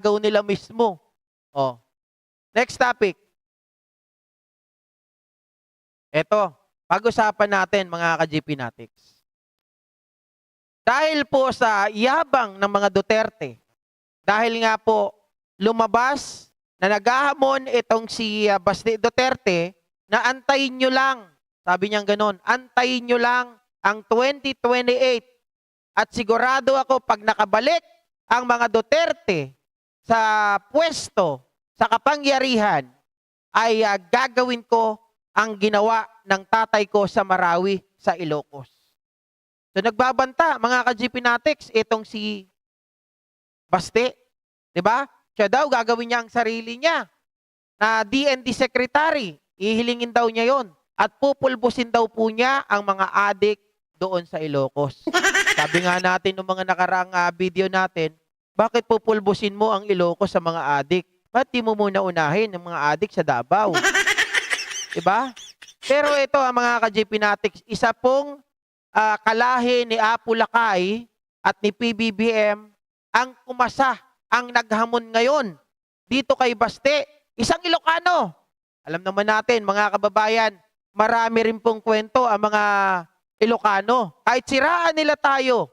gawin nila mismo. Oh. Next topic. Ito, pag-usapan natin mga ka-GP Natics. Dahil po sa yabang ng mga Duterte, dahil nga po lumabas na naghahamon itong si Basti Duterte na antayin nyo lang, sabi niya ganon, antayin nyo lang ang 2028 at sigurado ako pag nakabalik ang mga Duterte sa pwesto, sa kapangyarihan, ay gagawin ko ang ginawa ng tatay ko sa Marawi, sa Ilocos. So nagbabanta, mga ka-GP Natics, itong si Baste. Diba? Siya daw, gagawin niya ang sarili niya na DND Secretary. Ihilingin daw niya yon at pupulbusin daw po niya ang mga adik doon sa Ilocos. Sabi nga natin ng mga nakaraang video natin, bakit pupulbusin mo ang Ilocos sa mga adik? Ba't di mo muna unahin ang mga adik sa Davao? Diba? Pero ito ang mga ka-GP Natics, isa pong kalahi ni Apo Lakay at ni PBBM ang kumasa, ang naghamon ngayon dito kay Baste, isang Ilocano. Alam naman natin mga kababayan, marami rin pong kwento ang mga Ilocano. Kahit siraan nila tayo,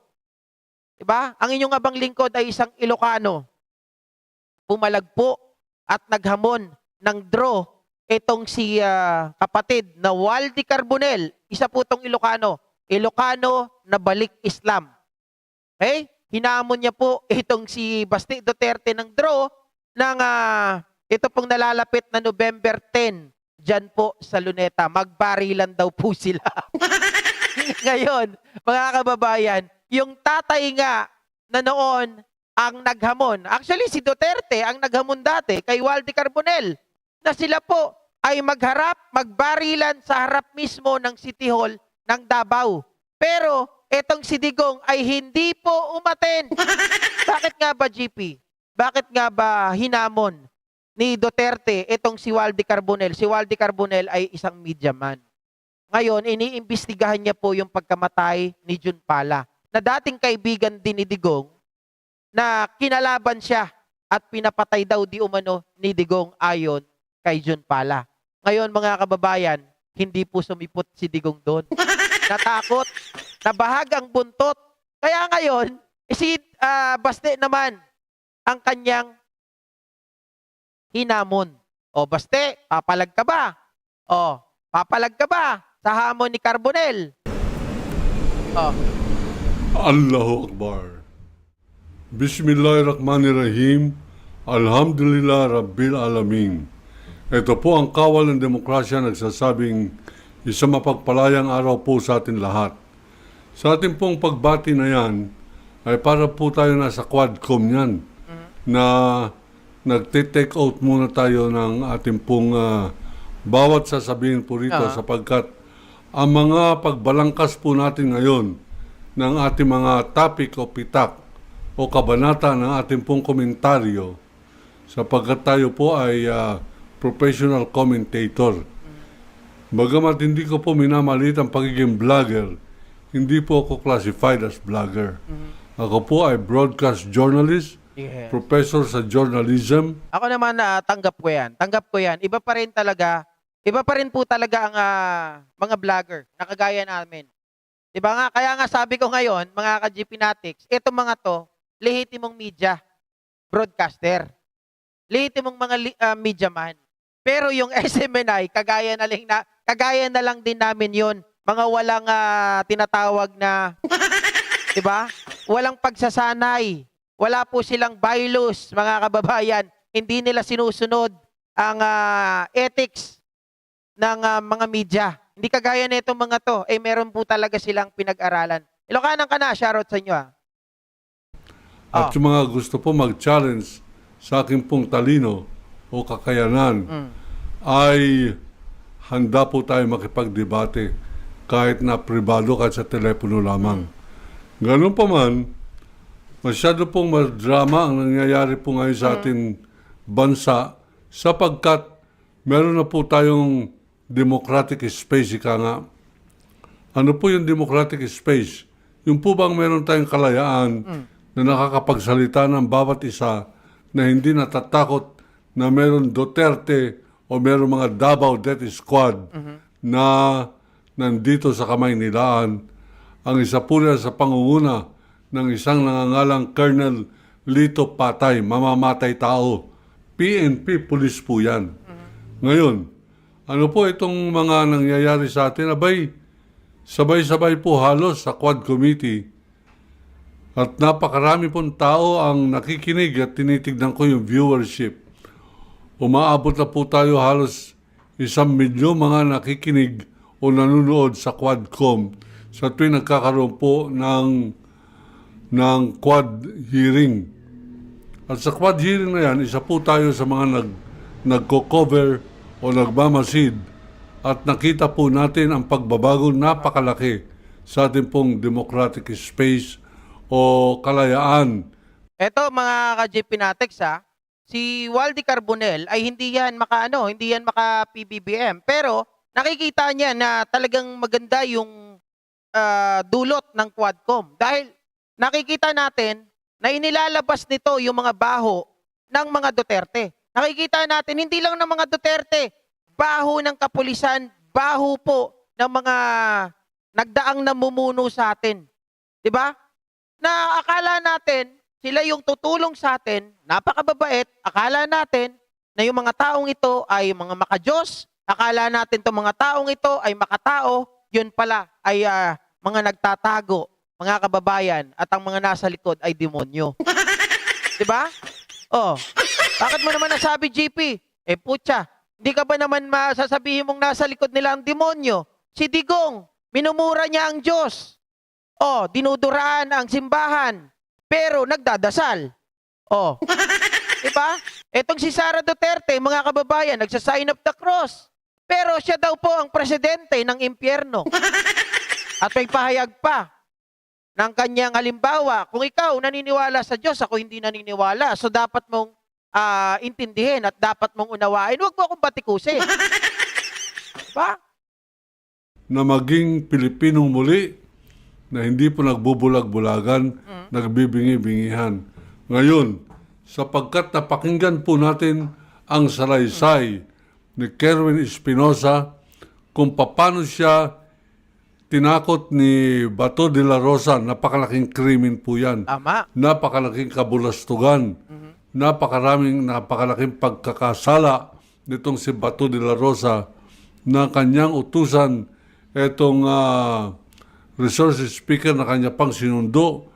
diba? Ang inyong abang lingkod ay isang Ilocano. Pumalagpo at naghamon ng draw itong si kapatid na Waldy Carbonell, isa po itong Ilocano. Ilocano na balik Islam. Okay? Hinamon niya po itong si Basti Duterte ng draw ng ito pong nalalapit na November 10 dyan po sa Luneta. Magbarilan daw po sila. Ngayon, mga kababayan, yung tatay nga na noon ang naghamon. Actually, si Duterte ang naghamon dati kay Waldy Carbonell na sila po ay magharap, magbarilan sa harap mismo ng City Hall ng Davao. Pero etong si Digong ay hindi po umaten. Bakit nga ba, GP? Bakit nga ba hinamon ni Duterte itong si Waldy Carbonell? Si Waldy Carbonell ay isang media man. Ngayon, iniimbestigahan niya po yung pagkamatay ni Jun Pala, na dating kaibigan din ni Digong, na kinalaban siya at pinapatay daw di umano ni Digong ayon kay Jun Pala. Ngayon, mga kababayan, hindi po sumipot si Digong doon. Natakot, nabahag ang buntot. Kaya ngayon, si Baste naman ang kanyang hinamon. O Baste, papalag ka ba? O, papalag ka ba sa hamon ni Carbonell? O. Allahu Akbar. Bismillahirrahmanirrahim. Alhamdulillah Rabbil Alamin. Ito po ang kawal ng demokrasya nagsasabing isang mapagpalayang araw po sa atin lahat. Sa ating pong pagbati na yan, ay para po tayo nasa Quadcom yan, na nagte-take out muna tayo ng ating pong bawat sasabihin po rito sapagkat ang mga pagbalangkas po natin ngayon ng ating mga topic o pitak o kabanata ng ating pong komentaryo sapagkat tayo po ay professional commentator. Bagamat hindi ko po minamalit ang pagiging vlogger, hindi po ako classified as vlogger. Ako po ay broadcast journalist, professor sa journalism. Ako naman tanggap ko yan. Tanggap ko yan. Iba pa rin po talaga ang mga vlogger na kagaya namin. Diba nga? Kaya nga sabi ko ngayon, mga ka-GP Natics, itong mga to, lehitimong media, broadcaster. Lehitimong mga media man. Pero yung SMNI, kagaya na lang din namin yon, mga walang tinatawag na, diba? Walang pagsasanay. Wala po silang bylaws, mga kababayan. Hindi nila sinusunod ang ethics ng mga media. Hindi kagaya nitong mga to, meron po talaga silang pinag-aralan. Ilokanan ka na, shoutout sa inyo At yung mga gusto po mag-challenge sa aking pong talino o kakayanan, ay handa po tayo makipagdebate kahit na pribado, kahit sa telepono lamang. Ganun pa man, masyado pong madrama ang nangyayari po ngayon sa ating bansa sapagkat meron na po tayong democratic space, ika nga. Ano po yung democratic space? Yung po bang meron tayong kalayaan na nakakapagsalita ng bawat isa na hindi natatakot na meron Duterte o meron mga Davao Death Squad na nandito sa Kamaynilaan. Ang isa po nila sa pangunguna ng isang nangangalang Colonel Lito Patay, mamamatay tao. PNP, pulis po yan. Ngayon, ano po itong mga nangyayari sa atin? Abay, sabay-sabay po halos sa Quad Committee at napakarami pong tao ang nakikinig at tinitignan ko yung viewership. Umaabot na po tayo halos 1,000,000 mga nakikinig o nanonood sa Quadcom sa tuwing nagkakaroon po ng Quad hearing. At sa Quad hearing na yan, isa po tayo sa mga nagko-cover o nagmamasid at nakita po natin ang pagbabago napakalaki sa ating pong democratic space o kalayaan. Eto mga ka-JP Natex si Waldy Carbonell ay hindi yan maka PBBM, pero nakikita niya na talagang maganda yung dulot ng Quadcom dahil nakikita natin na inilalabas nito yung mga baho ng mga Duterte. Nakikita natin hindi lang ng mga Duterte, baho ng kapulisan, baho po ng mga nagdaang namumuno sa atin. 'Di ba? Na akala natin sila yung tutulong sa atin, napakababait, akala natin na yung mga taong ito ay mga makadiyos, akala natin itong mga taong ito ay makatao, yun pala ay mga nagtatago, mga kababayan, at ang mga nasa likod ay demonyo. Diba? Oh, bakit mo naman nasabi, GP? Putya, hindi ka ba naman masasabihin mong nasa likod nila ang demonyo? Si Digong, minumura niya ang Diyos. Oh, dinuduraan ang simbahan, pero nagdadasal. Oh. Diba? Etong si Sara Duterte, mga kababayan, nagsasign of the cross. Pero siya daw po ang presidente ng impyerno. At may pahayag pa ng kanyang halimbawa, kung ikaw naniniwala sa Diyos, ako hindi naniniwala. So dapat mong intindihin at dapat mong unawain. Huwag mo akong batikusin. Diba? Na maging Pilipinong muli na hindi po nagbubulag-bulagan, nagbibingi-bingihan. Ngayon, sapagkat napakinggan po natin ang salaysay ni Kerwin Espinosa kung paano siya tinakot ni Bato de la Rosa, napakalaking krimen po yan. Tama. Napakalaking kabulastugan. Napakalaking pagkakasala nitong si Bato de la Rosa na kanyang utusan itong resources speaker na kanya pang sinundo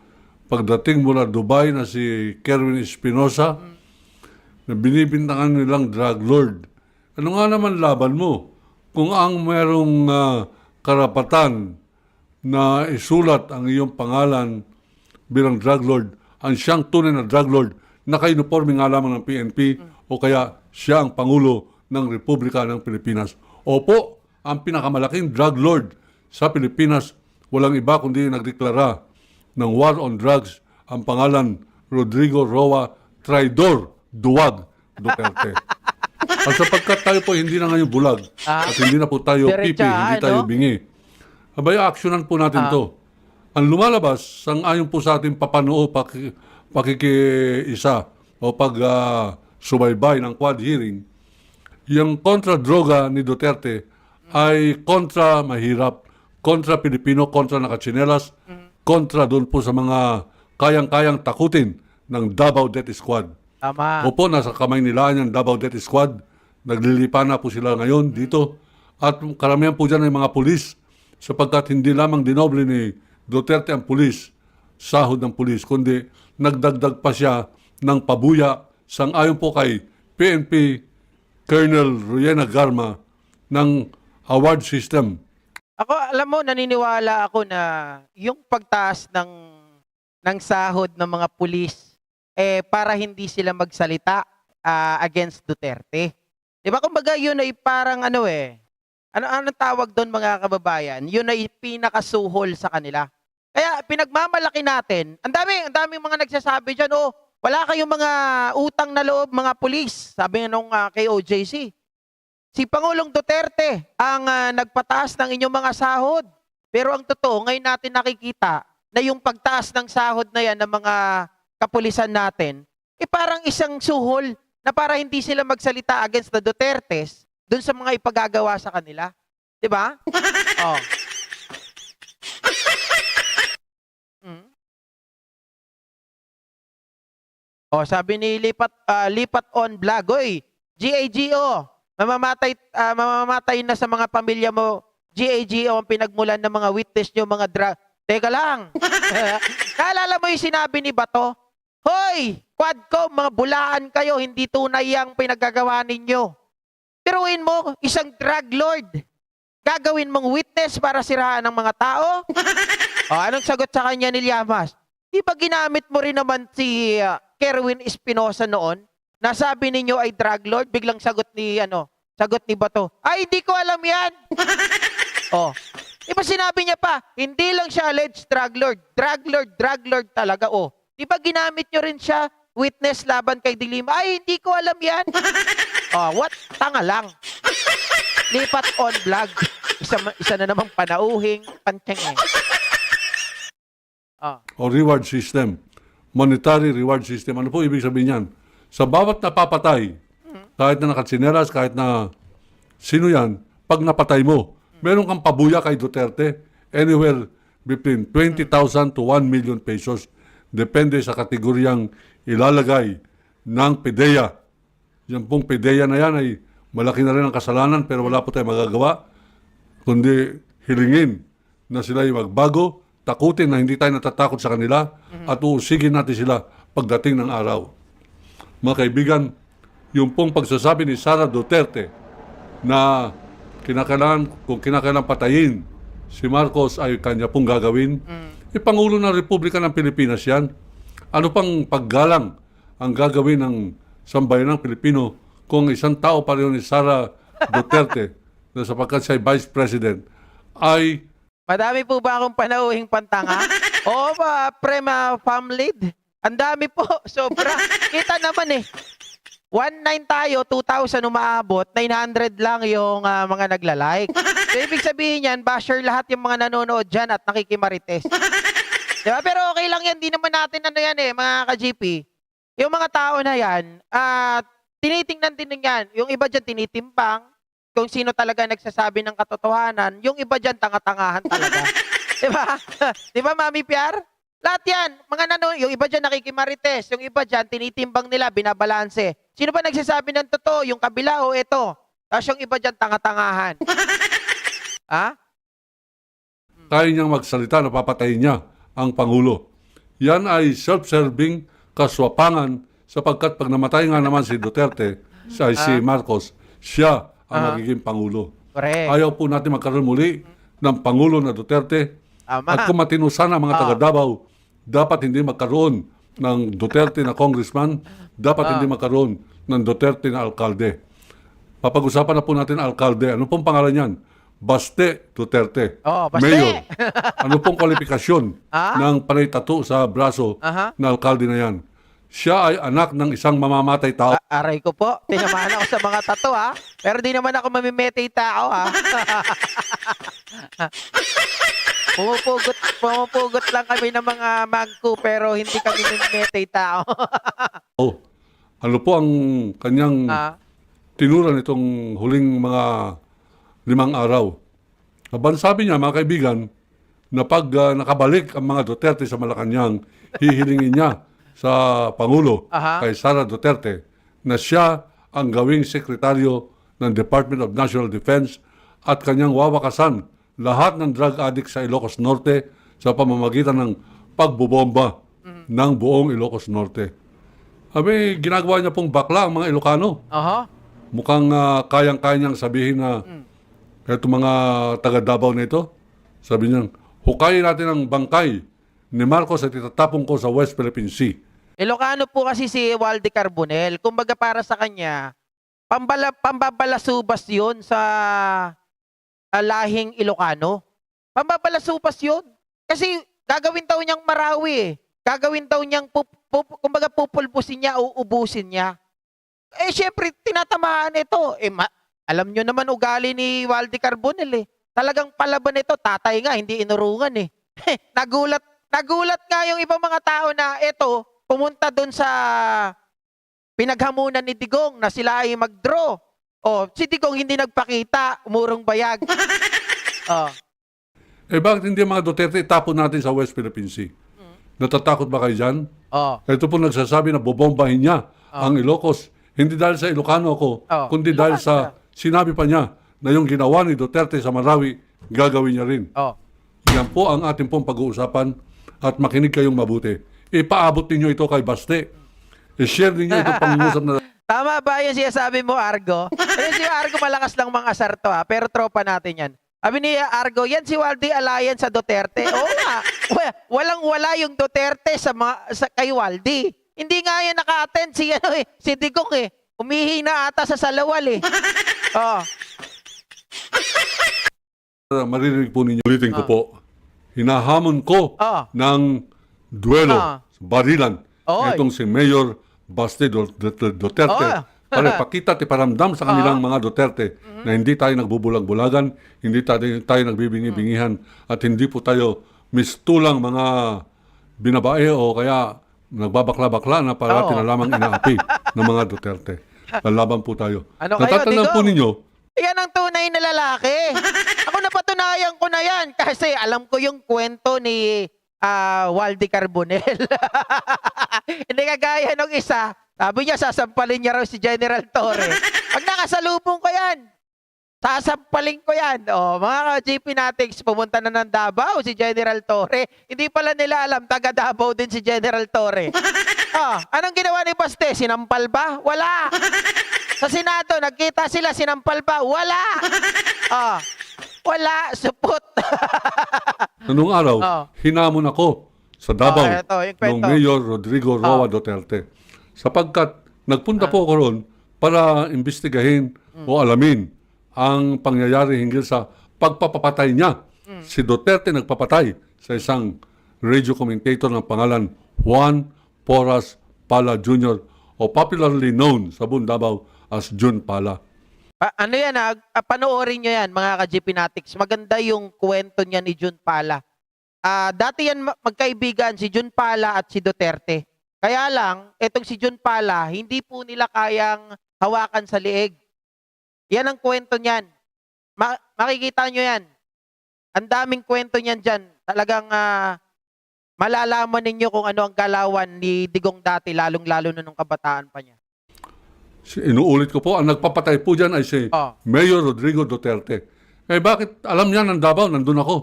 pagdating mula Dubai na si Kerwin Espinosa na binibintangan nilang drug lord. Ano nga naman laban mo kung ang merong karapatan na isulat ang iyong pangalan bilang drug lord, ang siyang tunay na drug lord, naka-uniforme nga lamang ng PNP o kaya siya ang Pangulo ng Republika ng Pilipinas. Opo, ang pinakamalaking drug lord sa Pilipinas, walang iba kundi nagdeklara ng war on drugs ang pangalan Rodrigo Roa Traidor Duwag Duterte. At sapagkat tayo po hindi na ngayon bulag at hindi na po tayo pipi, hindi tayo bingi, abay, aksyonan po natin to. Ang lumalabas, sang-ayon po sa ating papanoo, pakikiisa o pag-subaybay ng Quad hearing, yung kontra-droga ni Duterte ay kontra mahirap, kontra Pilipino, kontra nakatsinelas, kontra doon po sa mga kayang-kayang takutin ng Davao Death Squad. Tama. Opo, nasa Kamaynilaan yung Davao Death Squad. Naglilipa na po sila ngayon dito. At karamihan po dyan ay mga pulis sapagkat hindi lamang dinoble ni Duterte ang pulis, sahod ng pulis, kundi nagdagdag pa siya ng pabuya sang-ayon po kay PNP Colonel Ruyena Garma ng award system. Ako, alam mo, naniniwala ako na yung pagtaas ng sahod ng mga pulis, para hindi sila magsalita against Duterte. Diba? Kumbaga, yun ay parang anong tawag doon mga kababayan? Yun ay pinakasuhol sa kanila. Kaya pinagmamalaki natin, ang daming mga nagsasabi dyan, wala kayong mga utang na loob, mga pulis, sabi nung kay OJC. Si Pangulong Duterte ang nagpataas ng inyong mga sahod. Pero ang totoo, ngayon natin nakikita na yung pagtaas ng sahod na yan ng mga kapulisan natin, parang isang suhol na para hindi sila magsalita against the Dutertes dun sa mga ipagagawa sa kanila. 'Di ba? Oh. Mm. Oh, sabi ni Lipat on Vlog, "Oy, GAGO, mamamatay na sa mga pamilya mo. GAGO ang pinagmulan ng mga witness nyo, mga Teka lang. Naalala mo yung sinabi ni Bato? Hoy, Quadcom, mga bulaan kayo, hindi tunay ang pinagagawa ninyo. Piruin mo, isang drug lord. Gagawin mong witness para siraan ng mga tao? O, anong sagot sa kanya ni Llamas? Di ba ginamit mo rin naman si Kerwin Espinosa noon? Nasabi ninyo ay drug lord? Biglang sagot ni Bato, ay, hindi ko alam yan. Oh, di ba sinabi niya pa, hindi lang siya alleged drug lord talaga, oh. Di ba ginamit nyo rin siya, witness laban kay Dilima? Ay, hindi ko alam yan. Oh, what? Tanga lang. Lipat on Vlog. Isa na namang panauhing pantyeng. Oh. O reward system. Monetary reward system. Ano po ibig sabihin yan? Sa bawat napapatay, kahit na nakatsinelas, kahit na sino yan, pag napatay mo, meron kang pabuya kay Duterte, anywhere between 20,000 to 1 million pesos. Depende sa kategoryang ilalagay ng PDEA. Yan pong PDEA na yan ay malaki na rin ang kasalanan pero wala po tayong magagawa. Kundi hilingin na sila ay magbago, takutin na hindi tayo natatakot sa kanila at uusigin natin sila pagdating ng araw. Mga kaibigan, yung pong pagsasabi ni Sara Duterte na kung kinakailangan patayin si Marcos ay kanya pong gagawin, Pangulo ng Republika ng Pilipinas yan. Ano pang paggalang ang gagawin ng sambayanang Pilipino kung isang tao pa rin ni Sara Duterte na sapagkat siya ay Vice President ay Madami po ba akong panauhing pantanga? Oo ba, Prema Family? Ang dami po, sobra. Kita naman eh. 1.9 tayo, 2,000 umaabot, 900 lang yung mga nagla-like. So, ibig sabihin yan, basher lahat yung mga nanonood dyan at nakikimarites. Diba? Pero okay lang yan, di naman natin mga ka-GP. Yung mga tao na yan, tinitingnan din yan. Yung iba dyan tinitimbang, kung sino talaga nagsasabi ng katotohanan, yung iba dyan tanga-tangahan talaga. Diba? Diba, Mami Piar? Lahat yan, yung iba dyan nakikimarites, yung iba dyan tinitimbang nila, binabalanse. Sino ba nagsasabi ng totoo? Yung kabila o ito? Tapos yung iba dyan tanga-tangahan. Ha? kaya niyang magsalita na papatayin niya ang Pangulo. Yan ay self-serving kaswapangan sapagkat pag namatay nga naman si Duterte, si Marcos, siya ang magiging Pangulo. Correct. Ayaw po natin magkaroon muli ng Pangulo na Duterte. Tama. At kung matino sana mga taga Davao, dapat hindi magkaroon ng Duterte na congressman, dapat hindi magkaroon ng Duterte na alkalde. Papag-usapan na po natin alkalde. Ano pong pangalan yan? Baste Duterte. Oh, Baste. Mayor. Ano pong kwalifikasyon ng panay tattoo sa braso na alkalde na yan? Siya ay anak ng isang mamamatay tao. Aray ko po, tinamaan ako sa mga tato ha. Pero di naman ako mamimetay tao ha. Pumupugot lang kami ng mga magko pero hindi kami mamimetay tao. Ano po ang kanyang tinuran itong huling mga 5 araw? Sabi niya, mga kaibigan, na pag nakabalik ang mga Duterte sa Malacanang, hihilingin niya sa Pangulo kay Sara Duterte na siya ang gawing sekretaryo ng Department of National Defense at kanyang wawakasan lahat ng drug addict sa Ilocos Norte sa pamamagitan ng pagbubomba ng buong Ilocos Norte. Ginagawa niya pong bakla ang mga Ilocano. Mukhang kayang-kaya niyang sabihin na eto mga taga Davao na ito, sabi niya, hukayin natin ang bangkay ni Marcos at itatapong ko sa West Philippine Sea. Ilocano po kasi si Walde Carbonel. Kumbaga para sa kanya, pambabalasubas yun sa lahing Ilocano. Pambabalasubas yun. Kasi gagawin daw niyang Marawi eh. Gagawin daw niyang, kumbaga pupulpusin niya, uubusin niya. Syempre, tinatamaan ito. Alam nyo naman ugali ni Walde Carbonel eh. Talagang palaban ito, tatay nga, hindi inurungan eh. Nagulat nga yung ibang mga tao na ito, pumunta doon sa pinaghamunan ni Digong na sila ay mag-draw. Oh, si Digong hindi nagpakita, umurong bayag. Oh. Bakit hindi ang mga Duterte itapon natin sa West Philippine Sea? Natatakot ba kayo dyan? Oh. Ito po nagsasabi na bobombahin niya ang Ilocos. Hindi dahil sa Ilocano ako, kundi dahil sa sinabi pa niya na yung ginawa ni Duterte sa Marawi, gagawin niya rin. Oh. Yan po ang ating pong pag-uusapan at makinig kayong mabuti. Ipaabot ninyo ito kay Baste. I-share ninyo itong pangungusap na Tama ba yung sinasabi mo, Argo? Ayun si Argo malakas lang mga asarto pero tropa natin yan. Sabi ni Argo, yan si Waldy Alliance sa Duterte. Oo nga, walang-wala yung Duterte sa kay Waldy. Hindi nga yan naka-attend si Digong eh. Umihi na ata sa salawal eh. Oh. maririnig po ninyo. Ulitin ko po, hinahamon ko Oh. ng duelo sa barilan. Oy. Itong si Mayor Baste Duterte. Oh. Para pakita at iparamdam sa kanilang mga Duterte na hindi tayo nagbubulag-bulagan, hindi tayo nagbibingi-bingihan, at hindi po tayo mistulang mga binabae o kaya nagbabakla-bakla na parati na lamang inaapi ng mga Duterte. Lalaban po tayo. Ano kayo, Natatandaan po Digong? ninyo, Yan ang tunay na lalaki. Ako napatunayan ko na yan kasi alam ko yung kwento ni Waldy Carbonell. Hindi kagaya nung isa. Sabi niya, sasampalin niya raw si General Torre. Pag nakasalubong ko yan, sasampalin ko yan. O, mga ka-GP Natics, pumunta na ng Davao si General Torre. Hindi pala nila alam, taga Davao din si General Torre. Anong ginawa ni Baste? Sinampal ba? Wala. Sa Senado, nagkita sila, sinampal ba? Wala. Wala, supot. anong araw, hinamon ako sa Davao eto, yung kwento. ng Mayor Rodrigo Roa Duterte. Sapagkat nagpunta po ako ron para imbestigahin o alamin ang pangyayari hinggil sa pagpapatay niya. Si Duterte nagpapatay sa isang radio commentator ng pangalan Juan Porras Pala Jr. o popularly known sa buong Davao as Jun Pala. Ano yan panoorin nyo yan mga ka-GP Natics. Maganda yung kwento niya ni Jun Pala. Dati yan magkaibigan si Jun Pala at si Duterte. Kaya lang, etong si Jun Pala, hindi po nila kayang hawakan sa liig. Yan ang kwento niyan. Makikita nyo yan. Ang daming kwento niyan dyan. Talagang malalaman ninyo kung ano ang galawan ni Digong dati, lalong-lalo na nung kabataan pa niya. Inuulit ko po, ang nagpapatay po dyan ay si Mayor Rodrigo Duterte. Bakit alam niya ng Davao, nandun ako?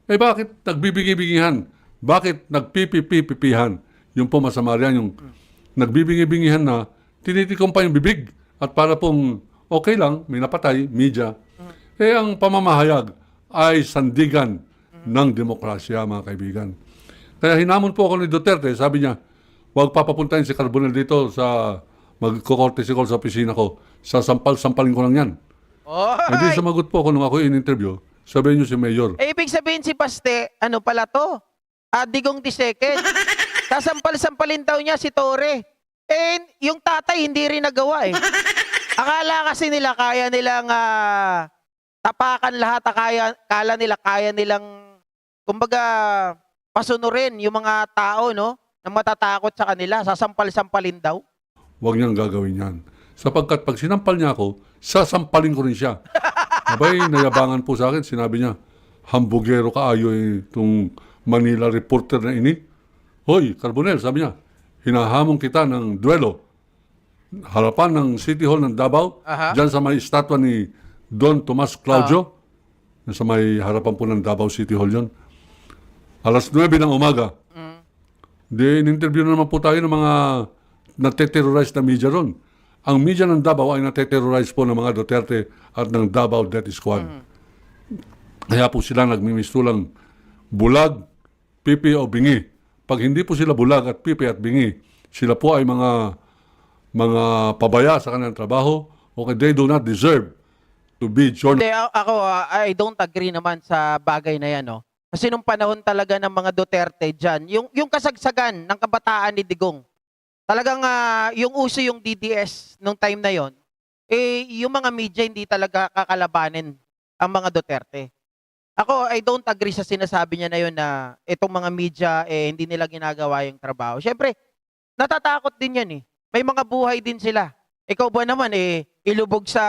Bakit nagbibingi-bingihan? Bakit nagpipipipipihan? Yung po masama riyan, yung nagbibingi-bingihan na tinitikom pa yung bibig. At para pong okay lang, may napatay, media. Ang pamamahayag ay sandigan ng demokrasya, mga kaibigan. Kaya hinamon po ako ni Duterte, sabi niya, huwag papapuntahin si Carbonell dito sa magkukortesi ko sa opisina ko. Sasampal-sampalin ko lang yan. Hindi sumagot po ako nung ako in-interview. Sabihin niyo si Mayor. Ibig sabihin si Baste, ano pala to? Digong the second. Sasampal-sampalin daw niya si Torre. Yung tatay hindi rin nagawa eh. Akala kasi nila kaya nilang tapakan lahat. Akala nila kaya nilang kumbaga pasunurin yung mga tao no na matatakot sa kanila. Sasampal-sampalin daw. Huwag niyang gagawin yan. Sapagkat pag sinampal niya ako, sasampalin ko rin siya. Abay, nayabangan po sa akin. Sinabi niya, hambugero ka ayo itong Manila reporter na ini. Hoy, Carbonell, sabi niya, hinahamon kita ng duelo. Harapan ng City Hall ng Davao, dyan sa may estatwa ni Don Tomas Claudio, sa may harapan po ng Davao City Hall yun. Alas 9 ng umaga. Di, in-interview na naman po tayo ng mga nateterrorize na media ron. Ang media ng Davao ay nateterrorize po ng mga Duterte at ng Davao Death Squad. Kaya po sila nagmimistulang bulag, pipi o bingi. Pag hindi po sila bulag at pipi at bingi, sila po ay mga pabaya sa kanilang trabaho o they do not deserve to be journalists. Hindi, ako, I don't agree naman sa bagay na yan, no? Kasi nung panahon talaga ng mga Duterte dyan, yung kasagsagan ng kabataan ni Digong, talagang yung uso yung DDS nung time na yon, yung mga media hindi talaga kakalabanin ang mga Duterte. Ako, I don't agree sa sinasabi niya na yun na itong mga media, hindi nila ginagawa yung trabaho. Siyempre, natatakot din yan eh. may mga buhay din sila. Ikaw ba naman ilubog sa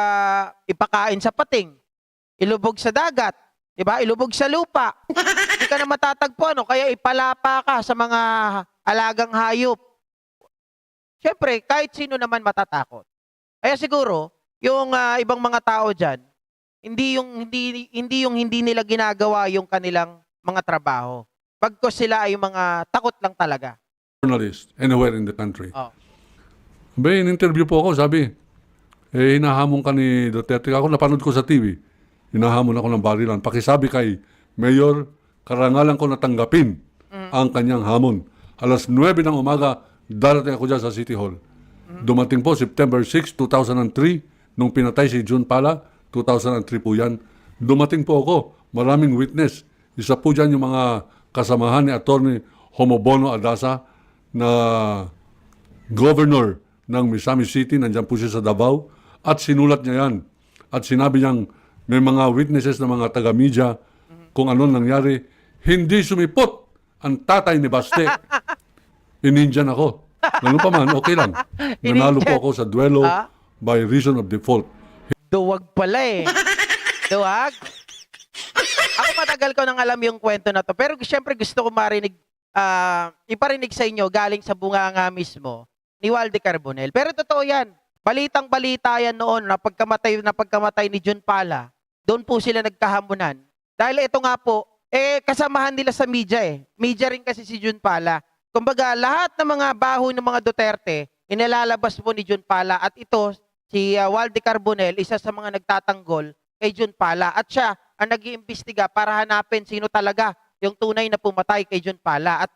ipakain sa pating, ilubog sa dagat, 'di ba? Ilubog sa lupa. Hindi ka na matatagpuan, no? Kaya ipalapa ka sa mga alagang hayop. Siyempre, kahit sino naman matatakot. Kaya siguro, yung ibang mga tao diyan, hindi nila ginagawa yung kanilang mga trabaho. Pagkos sila ay mga takot lang talaga. Journalist anywhere in the country. Oh. Ba, in-interview po ako, sabi, hinahamon ka ni Duterte. Ako napanood ko sa TV. Hinahamon ako ng barilan. Pakisabi kay Mayor, karangalan ko natanggapin ang kanyang hamon. Alas 9 ng umaga, darating ako dyan sa City Hall. Dumating po September 6, 2003, nung pinatay si June Pala, 2003 po yan. Dumating po ako, maraming witness. Isa po dyan yung mga kasamahan ni Atty. Homobono Adasa na governor ng Misamis City, nandiyan po siya sa Davao, at sinulat niya yan. At sinabi niyang may mga witnesses na mga taga-media kung ano nangyari. Hindi sumipot ang tatay ni Baste. Inindian ako. Ganun pa man, okay lang. Nanalo po ako sa duelo by reason of default. Duwag pala eh. Duwag? Ako matagal ko nang alam yung kwento na to. Pero siyempre gusto ko iparinig sa inyo galing sa bunganga mismo ni Walde Carbonell. Pero totoo yan. Balitang-balita yan noon na pagkamatay ni June Pala, doon po sila nagkahamunan. Dahil ito nga po, kasamahan nila sa media eh. Media rin kasi si June Pala. Kumbaga, lahat ng mga baho ng mga Duterte, inilalabas po ni June Pala. At ito, si Walde Carbonell, isa sa mga nagtatanggol kay June Pala. At siya ang nag-iimbestiga para hanapin sino talaga yung tunay na pumatay kay June Pala. At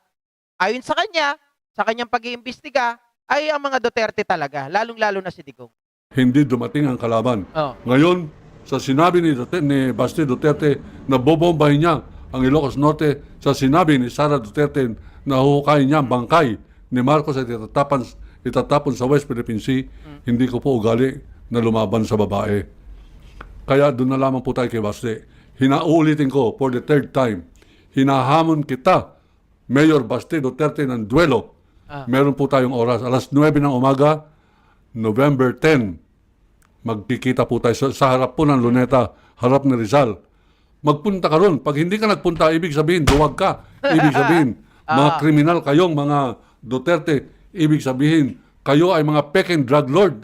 ayon sa kanya, sa kanyang pag-iimbestiga, ay ang mga Duterte talaga, lalong-lalo na si Digong. Hindi dumating ang kalaban. Oh. Ngayon, sa sinabi ni Baste Duterte na bobombahin niya ang Ilocos Norte, sa sinabi ni Sara Duterte na huhukayin niya ang bangkay ni Marcos at itatapon sa West Philippine Sea, hindi ko po ugali na lumaban sa babae. Kaya doon na lamang po tayo kay Baste. Hinaulitin ko for the third time, hinahamon kita, Mayor Baste Duterte, ng duelo. Meron po tayong oras. Alas 9 ng umaga, November 10, magkikita po tayo sa harap po ng Luneta, harap ni Rizal. Magpunta ka ron. Pag hindi ka nagpunta, ibig sabihin, duwag ka. Ibig sabihin, mga kriminal kayong mga Duterte, ibig sabihin, kayo ay mga peking drug lord,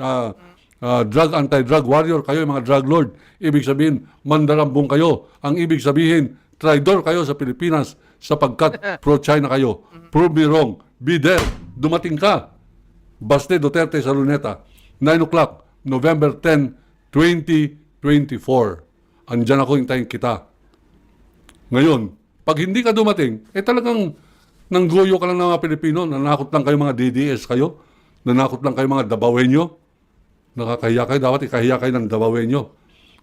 anti-drug warrior, kayo ay mga drug lord. Ibig sabihin, mandarambong kayo. Ang ibig sabihin, traidor kayo sa Pilipinas sapagkat pro-China kayo. Prove me wrong. Be there. Dumating ka. Baste Duterte sa Luneta. 9 o'clock, November 10, 2024. Andyan ako, hintayin kita. Ngayon, pag hindi ka dumating, talagang nangguyo ka lang ng mga Pilipino, nanakot lang kayo mga DDS kayo, nanakot lang kayo mga Dabawenyo, nakakahiya kayo, dapat ikahiya kayo ng Dabawenyo.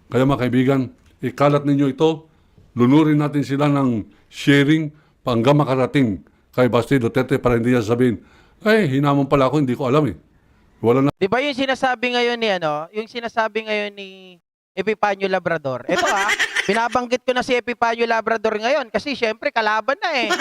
Kaya mga kaibigan, ikalat ninyo ito, lunurin natin sila ng sharing hanggang makarating kay Baste Duterte para hindi niya sabihin, hinamon pala ako, hindi ko alam eh. Wala na. Di ba yung sinasabi ngayon ni Epipanyo Labrador? Ito binabanggit ko na si Epipanyo Labrador ngayon kasi syempre kalaban na eh.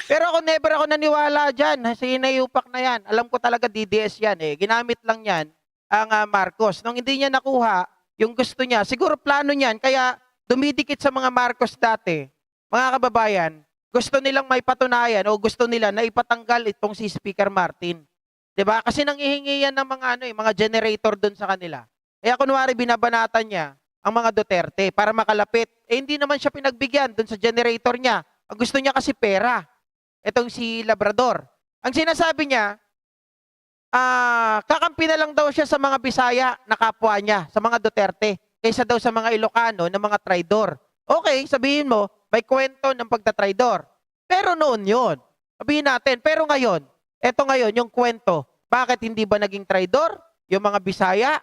Pero never ako naniwala dyan. Sinayupak na yan. Alam ko talaga DDS yan eh. Ginamit lang yan ang Marcos. Nung hindi niya nakuha yung gusto niya, siguro plano niyan, kaya dumidikit sa mga Marcos dati. Mga kababayan, gusto nilang may patunayan o gusto nila na ipatanggal itong si Speaker Martin. 'Di ba? Kasi nanghihingi yan ng mga generator doon sa kanila. Kaya kunwari binabanatan niya ang mga Duterte para makalapit. Hindi naman siya pinagbigyan doon sa generator niya. Ang gusto niya kasi pera. Itong si Labrador. Ang sinasabi niya, kakampi na lang daw siya sa mga Bisaya na kapwa niya, sa mga Duterte, kaysa daw sa mga Ilocano na mga traidor. Okay, sabihin mo, may kwento ng pagtatraidor. Pero noon yun. Sabihin natin, pero ngayon, yung kwento, bakit hindi ba naging traidor? Yung mga Bisaya?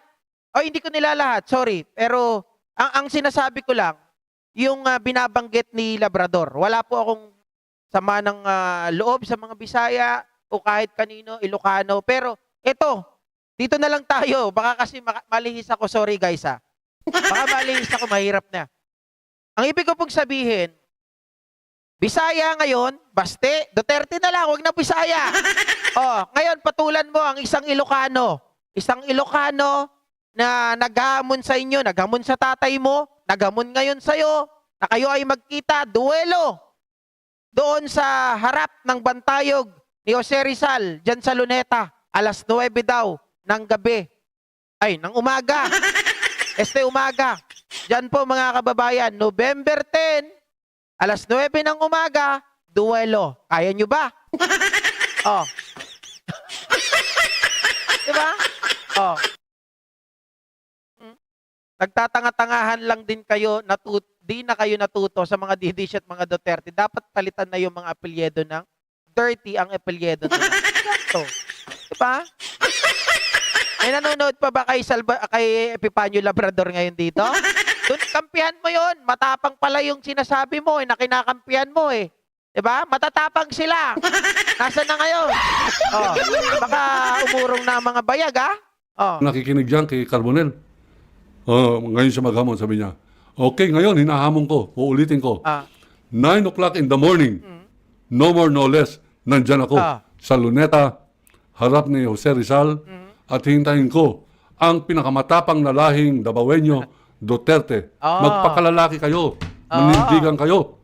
Hindi ko nilalahat, sorry. Pero ang sinasabi ko lang, yung binabanggit ni Labrador, wala po akong sama ng loob sa mga Bisaya o kahit kanino, Ilocano. Pero dito na lang tayo. Baka kasi malihis ako, sorry guys Baka malihis ako, mahirap na. Ang ibig ko pong sabihin, Bisaya ngayon, Baste, Duterte na lang, huwag na Bisaya. Oh, ngayon patulan mo ang isang Ilocano. Isang Ilocano na naghamon sa inyo, naghamon sa tatay mo, naghamon ngayon sa'yo, na kayo ay magkita, duelo. Doon sa harap ng bantayog ni Jose Rizal, dyan sa Luneta, alas 9 daw ng gabi. Ay, ng umaga. Umaga. Dyan po mga kababayan, November 10, alas 9 ng umaga, duelo. Kaya nyo ba? Oh. Diba? Oh. Nagtatanga-tangahan lang din kayo, di na kayo natuto sa mga Didish at mga Duterte. Dapat palitan na yung mga apelyido ng dirty ang apelyido nila. Ito. Diba? May nanonood pa ba kay Epipanyo Labrador ngayon dito? Doon, kampihan mo yon. Matapang pala yung sinasabi mo, na kinakampihan mo eh. Diba? Matatapang sila. Nasaan na ngayon? Oh, baka umurong na mga bayag, ha? Oh. Nakikinig dyan kay Carbonel. Ngayon siya maghamon, sabi niya. Okay, ngayon, hinahamon ko. Uulitin ko. 9 o'clock in the morning, no more, no less, nandyan ako sa Luneta, harap ni Jose Rizal, at hintayin ko ang pinakamatapang na lahing Dabawenyo, Duterte. Magpakalalaki kayo. Manindigan kayo.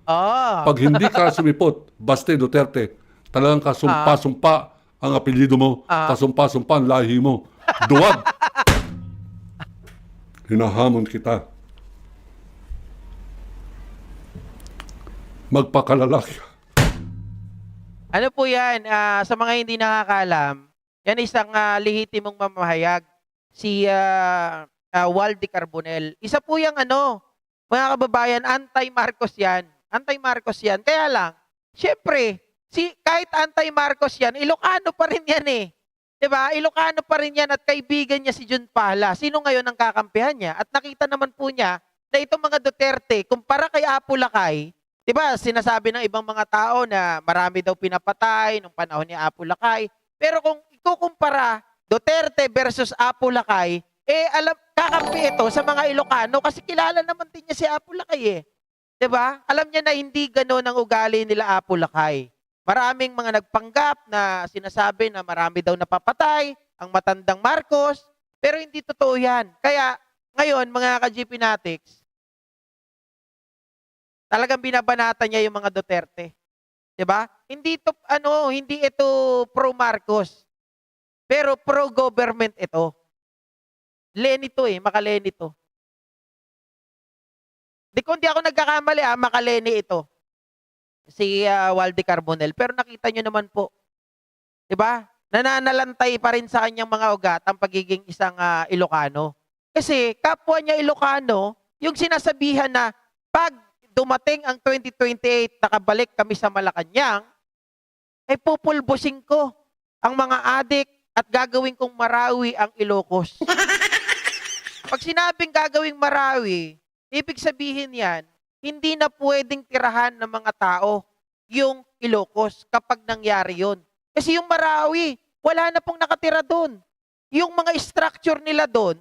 Pag hindi ka sumipot, Baste Duterte, talagang kasumpa-sumpa ang apelyido mo, kasumpa-sumpa ang lahi mo. Duwag! Hinahamon kita. Magpakalalaki ka. Ano po yan? Sa mga hindi nakakalam, yan isang lehitimong mamahayag. Si Waldy Carbonel. Isa po yung mga kababayan, anti-Marcos yan. Anti-Marcos yan. Kaya lang, syempre, kahit anti-Marcos yan, Ilocano pa rin yan eh. Diba? Ilocano pa rin yan at kaibigan niya si Jun Pala. Sino ngayon ang kakampihan niya? At nakita naman po niya na itong mga Duterte, kumpara kay Apo Lakay, diba? Sinasabi ng ibang mga tao na marami daw pinapatay nung panahon ni Apo Lakay. Pero kung ikukumpara Duterte versus Apo Lakay, kakampi ito sa mga Ilocano kasi kilala naman din niya si Apo Lakay eh. Diba? Alam niya na hindi gano'n ang ugali nila Apo Lakay. Maraming mga nagpanggap na sinasabi na marami daw napapatay, ang matandang Marcos, pero hindi totoo yan. Kaya ngayon, mga ka-GP Natics, talagang binabanata niya yung mga Duterte. 'Di ba? Hindi ito pro Marcos. Pero pro government ito. Leni to makaleni to. Kung di ako nagkakamali, makaleni ito. Si Waldy Carbonel. Pero nakita nyo naman po, 'di ba? Nananalantay pa rin sa kanyang mga ugat ang pagiging isang Ilocano. Kasi kapwa niya Ilocano, yung sinasabihan na pag dumating ang 2028, nakabalik kami sa Malacanang, ay pupulbusin ko ang mga adik at gagawin kong Marawi ang Ilocos. Pag sinabing gagawing Marawi, ibig sabihin yan, hindi na pwedeng tirahan ng mga tao yung Ilocos kapag nangyari yun. Kasi yung Marawi, wala na pong nakatira doon. Yung mga structure nila doon,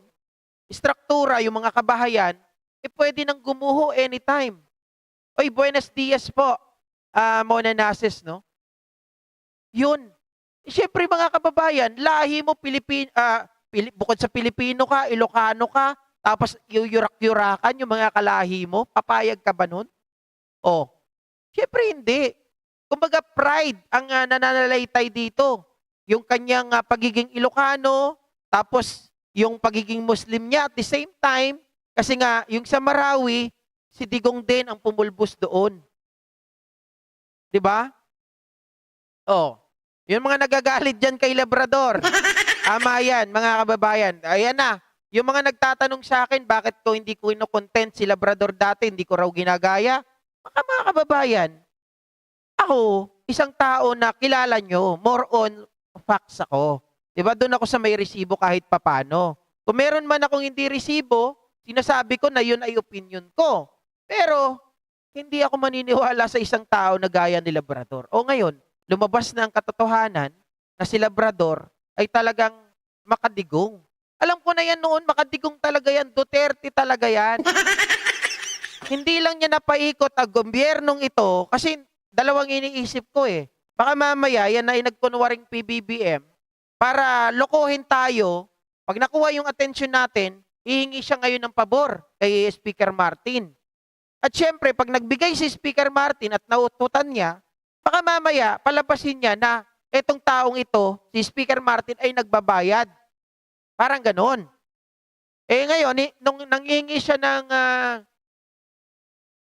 struktura, yung mga kabahayan, pwede nang gumuho anytime. Oy, buenos dias po, Mona Nases, no? Yun. Siyempre mga kababayan, lahi mo bukod sa Pilipino ka, Ilocano ka, tapos yuyurak-yurakan yung mga kalahi mo, papayag ka ba nun? Oh, siyempre hindi. Kumbaga pride ang nananalaytay dito. Yung kanyang pagiging Ilocano, tapos yung pagiging Muslim niya at the same time, kasi nga yung sa Marawi, si Digong din ang pumulbos doon. 'Di ba? Oh, yung mga nagagalit diyan kay Labrador. Ama yan, mga kababayan. Ayan na. Yung mga nagtatanong sa akin, bakit ko hindi ko ino-content si Labrador dati, hindi ko raw ginagaya. Mga kababayan, ako, isang tao na kilala nyo, more on facts ako. Diba? Doon ako sa may resibo kahit papano. Kung meron man akong hindi resibo, sinasabi ko na yun ay opinion ko. Pero, hindi ako maniniwala sa isang tao na gaya ni Labrador. O ngayon, lumabas na ang katotohanan na si Labrador ay talagang makadigong. Alam ko na yan noon, makadigong talaga yan. Duterte talaga yan. Hindi lang niya napaikot ang gobyernong ito kasi dalawang iniisip ko Baka mamaya yan ay nagkunwaring PBBM para lokohin tayo. Pag nakuha yung atensyon natin, hihingi siya ngayon ng pabor kay Speaker Martin. At syempre, pag nagbigay si Speaker Martin at naututan niya, baka mamaya palabasin niya na etong taong ito, si Speaker Martin ay nagbabayad. Parang ganon. Eh ngayon, nung nanghihingi siya ng,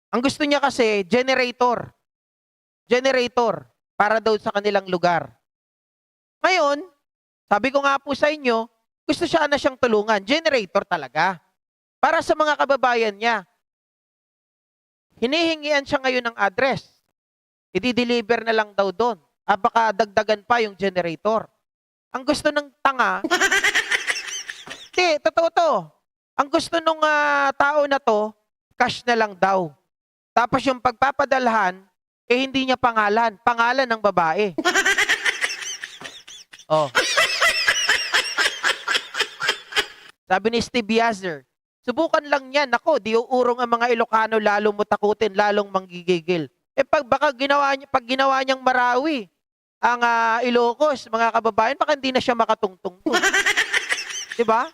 ang gusto niya kasi, generator. Generator para daw sa kanilang lugar. Ngayon, sabi ko nga po sa inyo, gusto siya na siyang tulungan. Generator talaga. Para sa mga kababayan niya. Hinihingian siya ngayon ng address. I-deliver na lang daw doon. Baka dagdagan pa yung generator. Ang gusto ng tanga, hindi, totoo to. Ang gusto ng tao na to, cash na lang daw. Tapos yung pagpapadalhan, hindi niya pangalan. Pangalan ng babae. Oh. Sabi ni Steve Yazzer, subukan lang yan. Ako, di uurong ang mga Ilocano, lalong mutakutin, lalong manggigigil. Pag ginawa niyang Marawi, ang Ilocos, mga kababayan, baka hindi na siya makatungtong. Diba?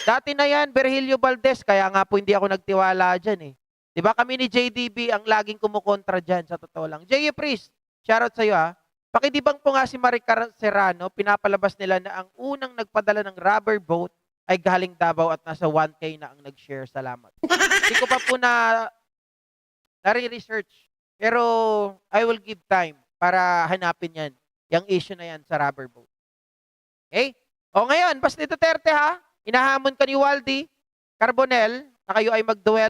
Dati na yan, Virgilio Valdez, kaya nga po hindi ako nagtiwala dyan eh. Diba kami ni JDB ang laging kumukontra dyan, sa totoo lang. J.U. Priest, shoutout sa'yo ha. Pakidibang po nga si Maricar Serrano, pinapalabas nila na ang unang nagpadala ng rubber boat ay galing Davao at nasa 1K na ang nag-share. Salamat. Hindi ko pa po nare-research. Pero I will give time para hanapin yan. Yung issue na yan sa rubber boat. Okay? O ngayon, Basti Duterte ha, inahamon ka ni Waldy Carbonell na kayo ay magduet